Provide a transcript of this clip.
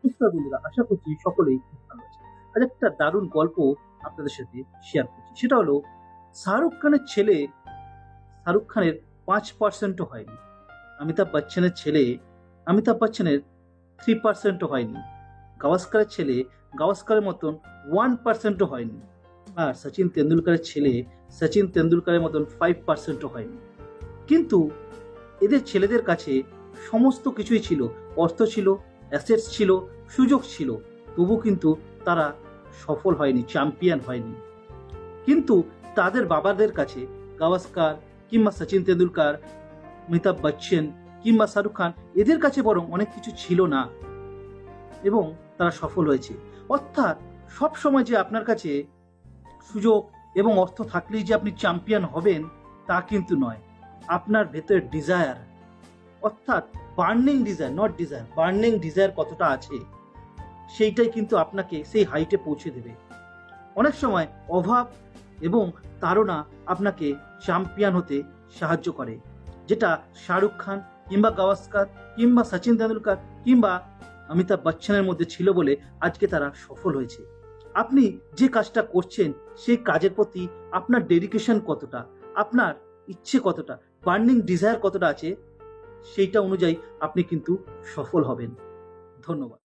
নমস্কার বন্ধুরা, আশা করছি সকলেই খুব ভালো আছে। আজ একটা দারুণ গল্প আপনাদের সাথে শেয়ার করছি। সেটা হলো শাহরুখ খানের ছেলে শাহরুখ খানের 5%ও হয়নি। অমিতাভ বচ্চনের ছেলে অমিতাভ বচ্চনের 3%ও হয়নি। গাভাস্কারের ছেলে গাভাস্কারের মতন 1%ও হয়নি। আর সচিন তেন্ডুলকারের ছেলে সচিন তেন্ডুলকারের মতন 5%ও হয়নি। কিন্তু এদের ছেলেদের কাছে সমস্ত কিছুই ছিল। অর্থ ছিল, অ্যাসেটস ছিল, সুযোগ ছিল। তবু কিন্তু তারা সফল হয়নি, চ্যাম্পিয়ন হয়নি। কিন্তু তাদের বাবাদের কাছে গাভাস্কার কিংবা সচিন তেন্ডুলকার, অমিতাভ বচ্চন কিংবা শাহরুখ খান, এদের কাছে বরং অনেক কিছু ছিল না এবং তারা সফল হয়েছে। অর্থাৎ সব সময় যে আপনার কাছে সুযোগ এবং অর্থ থাকলেই যে আপনি চ্যাম্পিয়ন হবেন তা কিন্তু নয়। আপনার ভেতরে ডিজায়ার, অর্থাৎ burning desire, not desire, burning desire কতটা আছে সেইটাই কিন্তু আপনাকে সেই হাইটে পৌঁছে দেবে। অনেক সময় অভাব এবং তাড়না আপনাকে চ্যাম্পিয়ন হতে সাহায্য করে, যেটা শাহরুখ খান কিংবা গাভাস্কার কিংবা সচিন তেন্ডুলকার কিংবা অমিতাভ বচ্চনের মধ্যে ছিল বলে আজকে তারা সফল হয়েছে। আপনি যে কাজটা করছেন সেই কাজের প্রতি আপনার ডেডিকেশন কতটা, আপনার ইচ্ছে কতটা, বার্নিং ডিজায়ার কতটা আছে, সেইটা অনুযায়ী আপনি কিন্তু সফল হবেন। ধন্যবাদ।